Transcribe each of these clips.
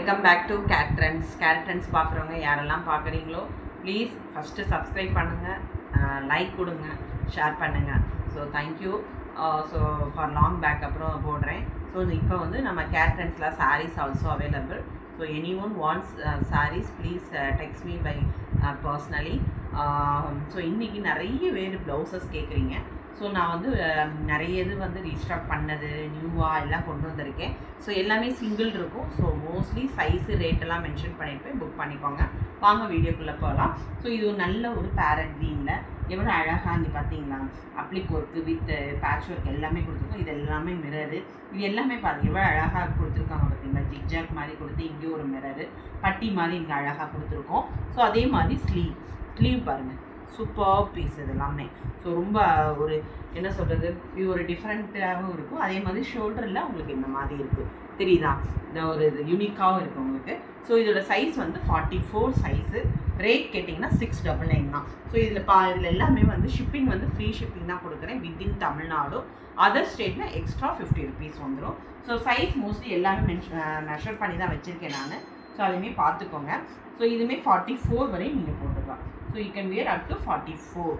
Welcome back to Kate Trends பார்க்குறவங்க யாரெல்லாம் பார்க்குறீங்களோ ப்ளீஸ் ஃபஸ்ட்டு சப்ஸ்கிரைப் பண்ணுங்கள், லைக் கொடுங்க, ஷேர் பண்ணுங்கள். So thank you. So for long back அப்புறம் போடுறேன். ஸோ இப்போ வந்து நம்ம கேட் ட்ரெண்ட்ஸில் saris also available. So any one wants saris please text me by personally. So இன்றைக்கி நிறைய பேர் ப்ளவுசஸ் கேட்குறீங்க. ஸோ நான் வந்து நிறைய இது வந்து ரீஸ்டாக் பண்ணது நியூவாக எல்லாம் கொண்டு வந்திருக்கேன். ஸோ எல்லாமே சிங்கிள் இருக்கும். ஸோ மோஸ்ட்லி சைஸு ரேட்டெல்லாம் மென்ஷன் பண்ணியிருப்பேன், புக் பண்ணிக்கோங்க. வாங்க வீடியோக்குள்ளே போகலாம். ஸோ இது ஒரு நல்ல ஒரு பேரட் க்ரீனில் எவ்வளோ அழகாக இங்கே பார்த்தீங்களா, அப்ளிக் ஒர்க்கு வித் பேட்ச் ஒர்க் எல்லாமே கொடுத்துருக்கோம். இது எல்லாமே மிரரு, இது எல்லாமே பாருங்கள் எவ்வளோ அழகாக கொடுத்துருக்காங்க பார்த்தீங்களா. ஜிக்ஜாக் மாதிரி கொடுத்து இங்கே ஒரு மிரரு, பட்டி மாதிரி இங்கே அழகாக கொடுத்துருக்கோம். ஸோ அதே மாதிரி ஸ்லீவ் பாருங்கள், சூப்பர் பீஸ் இது எல்லாமே. ஸோ ரொம்ப ஒரு என்ன சொல்கிறது, இது ஒரு டிஃப்ரெண்ட்டாகவும் இருக்கும். அதே மாதிரி ஷோல்டரில் உங்களுக்கு இந்த மாதிரி இருக்குது, தெரியுதா, இந்த ஒரு இது யூனிக்காகவும் இருக்குது உங்களுக்கு. ஸோ இதோட சைஸ் வந்து 44 சைஸு. ரேட் கேட்டிங்கன்னா 699 தான். ஸோ இதில் எல்லாமே வந்து ஷிப்பிங் வந்து ஃப்ரீ ஷிப்பிங் தான் கொடுக்குறேன் வித்தின் தமிழ்நாடு. அதர் ஸ்டேட்டில் எக்ஸ்ட்ரா 50 ருபீஸ் வந்துடும். ஸோ சைஸ் மோஸ்ட்லி எல்லாமே மெஷர் பண்ணி தான் வச்சுருக்கேன் நான். ஸோ அதையுமே பார்த்துக்கோங்க. ஸோ இதுவுமே 44 வரையும் நீங்கள் போட்டுக்கலாம். So you can wear up to 44.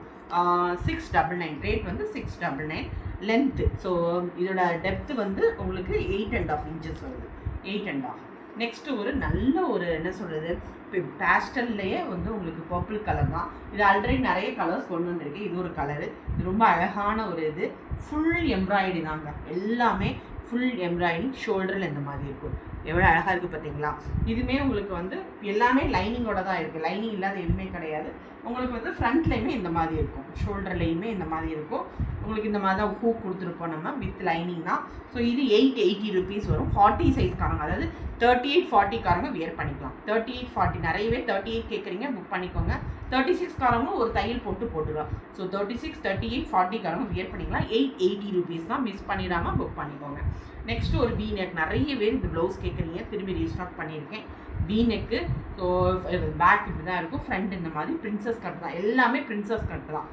699 rate வந்து 699. லென்த்து, ஸோ இதோட டெப்த்து வந்து உங்களுக்கு 8.5 இன்ச்சஸ் வருது, 8.5. நெக்ஸ்ட்டு ஒரு நல்ல ஒரு என்ன சொல்கிறது, இப்போ பேஸ்டல்லையே வந்து உங்களுக்கு பர்பிள் கலர் தான். இது ஆல்ரெடி நிறைய கலர்ஸ் கொண்டு வந்திருக்கு. இது ஒரு கலரு, இது ரொம்ப அழகான ஒரு இது. ஃபுல் எம்ப்ராய்டரி தாங்க, எல்லாமே ஃபுல் எம்ப்ராய்டிங். ஷோல்டரில் இந்த மாதிரி இருக்கும், எவ்வளோ அழகாக இருக்குது பார்த்தீங்களா. இதுவுமே உங்களுக்கு வந்து எல்லாமே லைனிங்கோட தான் இருக்குது, லைனிங் இல்லாத எதுவுமே கிடையாது. உங்களுக்கு வந்து ஃப்ரண்ட்லேயுமே இந்த மாதிரி இருக்கும், ஷோல்டர்லேயுமே இந்த மாதிரி இருக்கும். உங்களுக்கு இந்த மாதிரி தான் ஹூக் கொடுத்துருப்போம் நம்ம, வித் லைனிங் தான். ஸோ இது 880 ருபீஸ் வரும். 40 சைஸ்காரங்க, அதாவது 38-40 காரங்க வியர் பண்ணிக்கலாம். 38-40 நிறையவே 38 கேட்குறீங்க, புக் பண்ணிக்கோங்க. 36 காரங்க ஒரு தையல் போட்டுக்கலாம். ஸோ 36, 38, 40 காரங்க வியர் பண்ணிக்கலாம். 880 ருபீஸ் தான், மிஸ் பண்ணிடாமல் புக் பண்ணிக்கோங்க. நெக்ஸ்ட்டு ஒரு வீ நெக், நிறைய பேர் இந்த ப்ளவுஸ் கேட்குறீங்க, திரும்பி ரீஸ்டாக் பண்ணியிருக்கேன். வீ நெக்கு, ஸோ பேக் இப்படி தான் இருக்கும், ஃப்ரண்ட் இந்த மாதிரி பிரின்சஸ் கட் தான், எல்லாமே பிரின்சஸ் கட் தான்.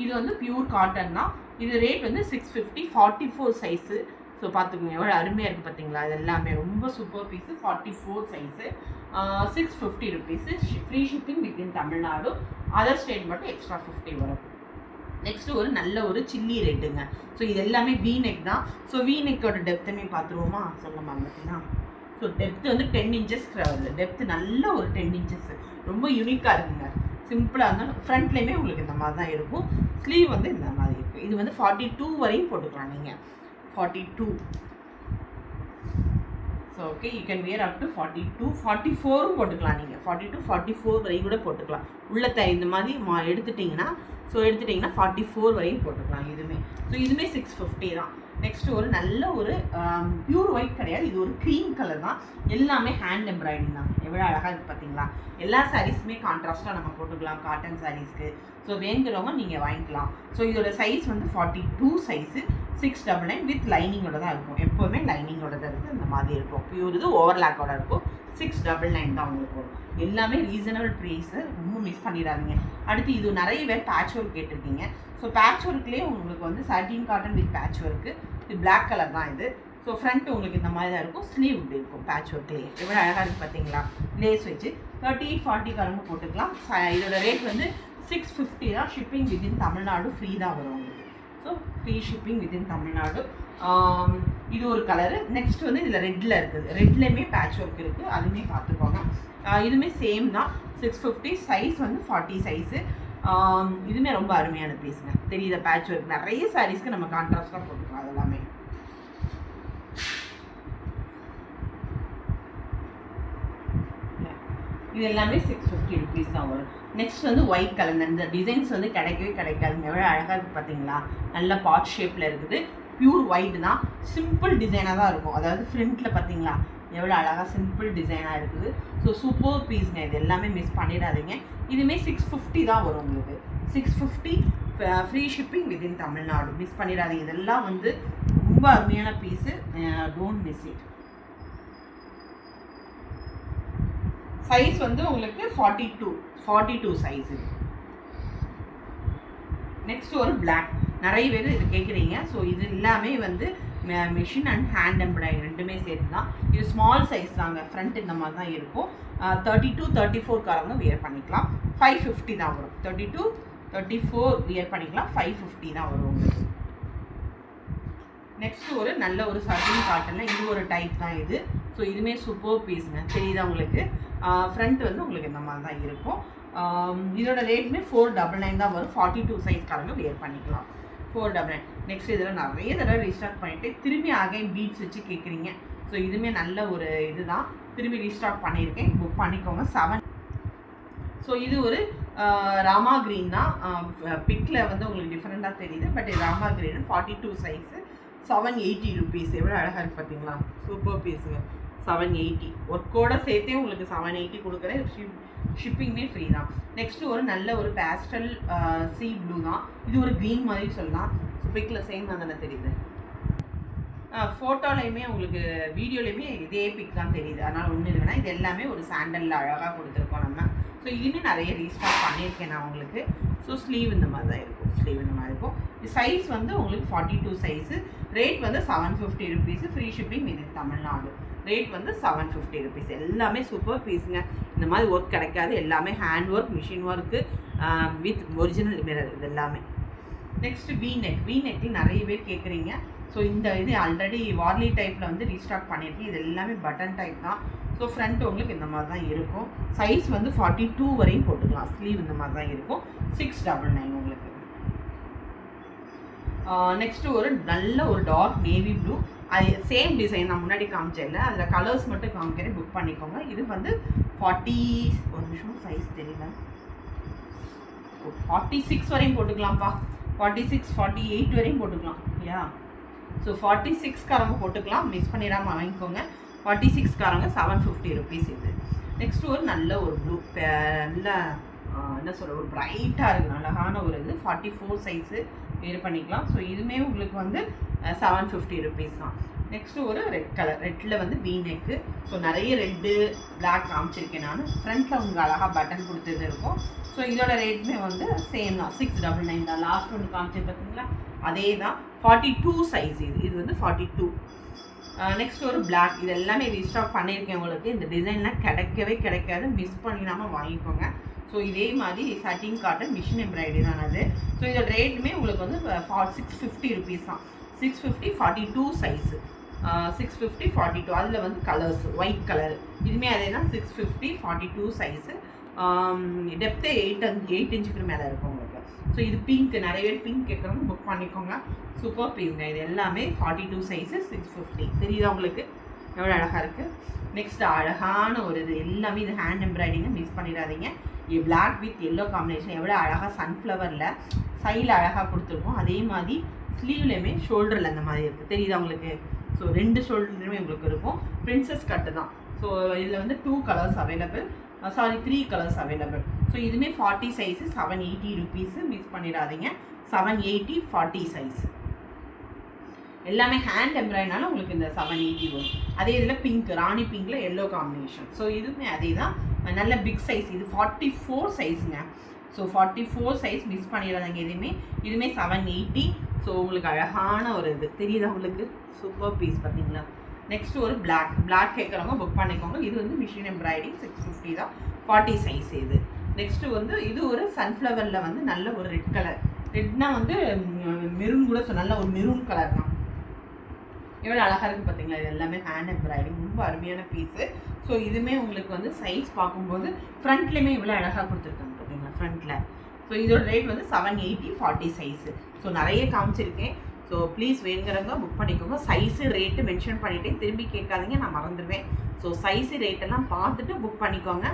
இது வந்து பியூர் காட்டன் தான். இது ரேட் வந்து 650, 44 சைஸு. ஸோ பார்த்துக்கோங்க எவ்வளோ அருமையாக இருக்குது பார்த்தீங்களா. இது எல்லாமே ரொம்ப super piece, 44 size. 650 rupees. Free shipping within Tamil Nadu. Other state மட்டும் எக்ஸ்ட்ரா 50 வரும். நெக்ஸ்ட்டு ஒரு நல்ல ஒரு சில்லி ரேட்டுங்க. ஸோ இது எல்லாமே வீ நெக் தான். ஸோ வீ நெக்கோட டெப்த்துமே பார்த்துருவோமா, சொல்ல பார்த்தீங்கன்னா. ஸோ டெப்த்து வந்து 10 இன்ச்சஸ் வருது. டெப்த்து நல்ல ஒரு 10 இன்ச்சஸ், ரொம்ப யூனிக்காக இருக்குங்க. சிம்பிளாக இருந்தாலும் ஃப்ரண்ட்லேயுமே உங்களுக்கு இந்த மாதிரி தான் இருக்கும். ஸ்லீவ் வந்து இந்த மாதிரி இருக்குது. இது வந்து 42 வரையும் போட்டுக்கலாம் நீங்கள், 42. So okay, you can wear up to 42, 44ம் போட்டுக்கலாம் நீங்கள். 42, 44 வரையும் கூட போட்டுக்கலாம். உள்ள இந்த மாதிரி எடுத்துட்டிங்கன்னா 44 வரையும் போட்டுக்கலாம் இதுவுமே. ஸோ இதுவுமே 650 தான். நெக்ஸ்ட்டு ஒரு நல்ல ஒரு பியூர் ஒயிட் கிடையாது, இது ஒரு க்ரீம் கலர் தான். எல்லாமே ஹேண்ட் எம்ப்ராய்டிங் தான், எவ்வளோ அழகாக இருக்குது பார்த்தீங்களா. எல்லா சாரீஸுமே கான்ட்ராஸ்ட்டாக நம்ம போட்டுக்கலாம் காட்டன் சாரீஸ்க்கு. ஸோ வேணுங்கிறவங்க நீங்கள் வாங்கிக்கலாம். ஸோ இதோட சைஸ் வந்து 42 சைஸு. 699 வித் லைனிங்கோட தான் இருக்கும், எப்போவுமே லைனிங்கோட தான் இருக்குது. இந்த மாதிரி இருக்கும், பியூர் இது ஓவர்லாக்கோட இருக்கும். 699 தான் உங்களுக்கு வரும். எல்லாமே ரீசனபிள் ப்ரைஸு, ரொம்ப மிஸ் பண்ணிடாதீங்க. அடுத்து இது நிறைய பேர் பேட்ச் ஒர்க் கேட்டிருக்கீங்க. ஸோ பேட்ச் ஒர்க்லேயே உங்களுக்கு வந்து சாட்டின் காட்டன் வித் பேட்ச் ஒர்க்கு. இது பிளாக் கலர் தான் இது. ஸோ ஃப்ரண்ட் உங்களுக்கு இந்த மாதிரி தான் இருக்கும், ஸ்லீவ் இப்படி இருக்கும் பேட்ச் ஒர்க்லேயே. எவ்வளோ அழகாக இருக்குது பார்த்தீங்களா. லேஸ் வச்சு 38-40 காரங்க போட்டுக்கலாம். இதோட ரேட் வந்து 650 தான். ஷிப்பிங் வித்தின் தமிழ்நாடு ஃப்ரீ தான் வரும் உங்களுக்கு. So free shipping within Tamil Nadu. இது ஒரு கலரு. நெக்ஸ்ட் வந்து இதில் ரெட்டில் இருக்குது, ரெட்லேயுமே பேட்ச் ஒர்க் இருக்குது, அதுவுமே பார்த்துக்கோங்க. இதுவுமே சேம் தான், 650. சைஸ் வந்து 40 சைஸு. இதுவுமே ரொம்ப அருமையான பீஸுங்க, தெரியுத பேட்ச் ஒர்க். நிறைய சாரீஸ்க்கு நம்ம கான்ட்ராஸ்டாக போட்டுக்கலாம். அதெல்லாமே இது எல்லாமே 650 ருபீஸ் தான் வரும். நெக்ஸ்ட் வந்து ஒயிட் கலர். இந்த டிசைன்ஸ் வந்து கிடைக்கவே கிடைக்காதுங்க, எவ்வளோ அழகாக இருக்குது பார்த்தீங்களா. நல்ல பாட் ஷேப்பில் இருக்குது, பியூர் ஒயிட் தான். சிம்பிள் டிசைனாக தான் இருக்கும், அதாவது ஃப்ரண்ட்டில் பார்த்தீங்களா எவ்வளோ அழகாக சிம்பிள் டிசைனாக இருக்குது. ஸோ சூப்பர் பீஸுங்க, இது எல்லாமே மிஸ் பண்ணிடாதீங்க. இதுவுமே 650 தான் வரும் உங்களுக்கு. 650 free shipping within Tamil Nadu, miss பண்ணிடாதீங்க. இதெல்லாம் வந்து ரொம்ப அருமையான piece, don't miss it. Size வந்து உங்களுக்கு 42 சைஸு. நெக்ஸ்ட் ஒரு பிளாக், நிறைய பேர் இது கேட்குறீங்க. ஸோ இது எல்லாமே வந்து மிஷின் அண்ட் ஹேண்ட் எம்ப்ராய்டரி ரெண்டுமே சேர்த்து தான். இது ஸ்மால் சைஸ் தாங்க, ஃப்ரண்ட் இந்த மாதிரி தான் இருக்கும். 32 34காரங்க வியர் பண்ணிக்கலாம். 550 தான் வரும். 32 34 வியர் பண்ணிக்கலாம். 550 தான் வரும் உங்களுக்கு. நெக்ஸ்ட்டு ஒரு நல்ல ஒரு சட்டின் காட்டனில் இது ஒரு டைப் தான் இது. ஸோ இதுவுமே சூப்பர் பீஸுங்க, தெரியுதா உங்களுக்கு. ஃப்ரண்ட் வந்து உங்களுக்கு இந்த மாதிரி தான் இருக்கும். இதோட ரேட்டுமே 499 தான் வரும். 42 சைஸ்காரங்க வியர் பண்ணிக்கலாம். 499. நெக்ஸ்ட் இதில் நிறைய தடவை ரீஸ்டார்ட் பண்ணிவிட்டு திரும்பி அகைன் பீட்ஸ் வச்சு கேட்குறீங்க. ஸோ இதுவுமே நல்ல ஒரு இது தான், திரும்பி ரீஸ்டார்ட் பண்ணியிருக்கேன், புக் பண்ணிக்கோங்க. 7. ஸோ இது ஒரு ராமா க்ரீன் தான். பிக்கில் வந்து உங்களுக்கு டிஃப்ரெண்ட்டாக தெரியுது, but Rama green 42 size 780 rupees. எவ்வளோ அழகாக இருக்குது பார்த்தீங்களா, சூப்பர் பீஸுங்க. 780 ஒர்க்கோடு சேர்த்தே உங்களுக்கு 780 கொடுக்குறேன். ஷிப்பிங்குமே ஃப்ரீ தான். நெக்ஸ்ட்டு ஒரு நல்ல ஒரு பேஸ்டல் சீ ப்ளூ தான். இது ஒரு க்ரீன் மாதிரி சொல்லலாம். ஸோ பிக்கில் சேம் தானே தெரியுது. ஃபோட்டோலையுமே உங்களுக்கு வீடியோலையுமே இதே பிக் தான் தெரியுது, அதனால் ஒன்றும் இல்லைன்னா இது எல்லாமே ஒரு சாண்டலில் அழகாக கொடுத்துருக்கோம் நம்ம. ஸோ இதுவுமே நிறைய ரீஸ்டார்ட் பண்ணியிருக்கேன் நான் உங்களுக்கு. ஸோ ஸ்லீவ் இந்த மாதிரி தான் இருக்கும், ஸ்லீவ் இந்த மாதிரி இருக்கும். சைஸ் வந்து உங்களுக்கு 42 சைஸு. ரேட் வந்து 750 rupees. ஃப்ரீ ஷிப்பிங் இது தமிழ்நாடு. ரேட் வந்து 750 rupees. எல்லாமே சூப்பர் பீஸுங்க. இந்த மாதிரி ஒர்க் கிடைக்காது, எல்லாமே hand work, machine work with original mirror இது எல்லாமே. நெக்ஸ்ட்டு வி நெக்கில் நிறைய பேர் கேட்குறீங்க. ஸோ இந்த இது ஆல்ரெடி வார்லி டைப்பில் வந்து ரீஸ்டாக் பண்ணியிருக்கேன். இது எல்லாமே பட்டன் டைப் தான். ஸோ ஃப்ரண்ட் உங்களுக்கு இந்த மாதிரி தான் இருக்கும். சைஸ் வந்து 42 வரையும் போட்டுக்கலாம். ஸ்லீவ் இந்த மாதிரி தான் இருக்கும். 699 உங்களுக்கு. நெக்ஸ்ட்டு ஒரு நல்ல ஒரு டார்க் நேவி ப்ளூ. அது சேம் டிசைன் நான் முன்னாடி காமிச்சேன்ல, அதில் கலர்ஸ் மட்டும் காமிக்கிறேன், புக் பண்ணிக்கோங்க. இது வந்து 40 ஒரு நிமிஷம் சைஸ் தெரியல, 46 வரையும் போட்டுக்கலாம்ப்பா. 46 48 வரையும் போட்டுக்கலாம். யா ஸோ 46காரங்க போட்டுக்கலாம், மிஸ் பண்ணிடாமல் வாங்கிக்கோங்க. 46காரங்க 750 rupees இது. நெக்ஸ்ட்டு ஒரு நல்ல ஒரு ப்ளூ, நல்ல என்ன சொல்கிற ஒரு ப்ரைட்டாக இருக்குது, அழகான ஒரு இது. 44 சைஸு வேறு பண்ணிக்கலாம். ஸோ இதுவுமே உங்களுக்கு வந்து 750 rupees தான். நெக்ஸ்ட்டு ஒரு ரெட் கலர், ரெட்டில் வந்து வி நெக்கு. ஸோ நிறைய ரெட்டு பிளாக் காமிச்சிருக்கேன் நான். ஃப்ரண்ட்டில் உங்களுக்கு அழகாக பட்டன் கொடுத்தது இருக்கும். ஸோ இதோட ரேட்டுமே வந்து சேம் தான், 699 தான். லாஸ்ட் ஒன்று காமிச்சது பார்த்தீங்களா, அதே தான். 42 சைஸ் இது வந்து 42. நெக்ஸ்ட் ஒரு பிளாக். இது எல்லாமே ரீஸ்டாக் பண்ணியிருக்கேன் உங்களுக்கு. இந்த டிசைன்லாம் கிடைக்காது, மிஸ் பண்ணிடாமல் வாங்கிக்கோங்க. ஸோ இதே மாதிரி சட்டின் காட்டன் மிஷின் எம்ப்ராய்டரி தான் அது. ஸோ இதோட ரேட்டுமே உங்களுக்கு வந்து 650 rupees தான். 650 42 சைஸு. 650 42. அதில் வந்து கலர்ஸ் ஒயிட் கலர், இதுவுமே அதே தான். 650 42 சைஸு. டெப்த்து 8 இன்ச்சுக்கு மேலே இருக்கும் உங்களுக்கு. ஸோ இது பிங்க், நிறைய பேர் பிங்க் கேட்குறவங்க புக் பண்ணிக்கோங்க. சூப்பர் பீஸுங்க. இது எல்லாமே 42 சைஸு 650. தெரியுதா உங்களுக்கு எவ்வளோ அழகாக இருக்குது. நெக்ஸ்ட் அழகான ஒரு இது எல்லாமே இது ஹேண்ட் எம்ப்ராய்டிங்க, மிஸ் பண்ணிடாதீங்க. பிளாக் வித் எல்லோ காம்பினேஷன் எவ்வளோ அழகாக சன்ஃப்ளவரில் சைடில் அழகாக கொடுத்துருக்கோம். அதே மாதிரி ஸ்லீவ்லேயுமே ஷோல்டரில் அந்த மாதிரி இருக்குது, தெரியுதா உங்களுக்கு. ஸோ 2 ஷோல்டர்லையுமே உங்களுக்கு இருக்கும். பிரின்சஸ் கட்டு தான். ஸோ இதில் வந்து 2 colours available, 3 colours available. So இதுவுமே 40 சைஸு 780 rupees, மிஸ் பண்ணிடாதீங்க. 780 40 சைஸ். எல்லாமே ஹேண்ட் எம்ப்ராய்டரினால உங்களுக்கு இந்த 780 வரும். அதே இதில் பிங்க், ராணி பிங்கில் எல்லோ காம்பினேஷன். ஸோ இதுவுமே அதே தான், நல்ல பிக் சைஸ். இது 44 சைஸுங்க. ஸோ 44 சைஸ், மிஸ் பண்ணிடாதீங்க எதுவுமே. இதுவுமே 780. ஸோ உங்களுக்கு அழகான ஒரு இது தெரியுதா உங்களுக்கு, சூப்பர் பீஸ் பார்த்தீங்களா. நெக்ஸ்ட் ஒரு பிளாக் கேட்குறவங்க புக் பண்ணிக்கோங்க. இது வந்து மிஷின் எம்ப்ராய்டரி 650 தான். 40 சைஸ் இது. நெக்ஸ்ட்டு வந்து இது ஒரு சன்ஃப்ளவரில் வந்து நல்ல ஒரு ரெட் கலர். ரெட்னா வந்து மெரூன் கூட நல்ல ஒரு மெரூன் கலர் தான். எவ்வளோ அழகாக இருக்குது பார்த்தீங்களா. இது எல்லாமே ஹேண்ட் எம்ப்ராய்டிங், ரொம்ப அருமையான பீஸு. ஸோ இதுவுமே உங்களுக்கு வந்து சைஸ் பார்க்கும்போது ஃப்ரண்ட்லேயுமே இவ்வளோ அழகாக கொடுத்துருக்காங்க பார்த்தீங்களா ஃப்ரண்ட்டில். ஸோ இதோட ரேட் வந்து 780 40 சைஸு. ஸோ நிறைய காமிச்சிருக்கேன். ஸோ ப்ளீஸ் வேணுங்கிறவங்க புக் பண்ணிக்கோங்க. சைஸு ரேட்டு மென்ஷன் பண்ணிவிட்டேன், திரும்பி கேட்காதீங்க, நான் மறந்துடுவேன். ஸோ சைஸு ரேட்டெல்லாம் பார்த்துட்டு புக் பண்ணிக்கோங்க.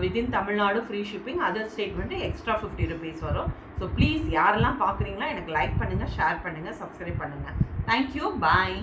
Within Tamil Nadu free shipping, other state வந்து எக்ஸ்ட்ரா 50 rupees வரும். ஸோ ப்ளீஸ் யாரெல்லாம் பார்க்குறீங்களா எனக்கு லைக் பண்ணுங்கள், ஷேர் பண்ணுங்கள், சப்ஸ்கிரைப் பண்ணுங்கள். தேங்க்யூ, பாய்.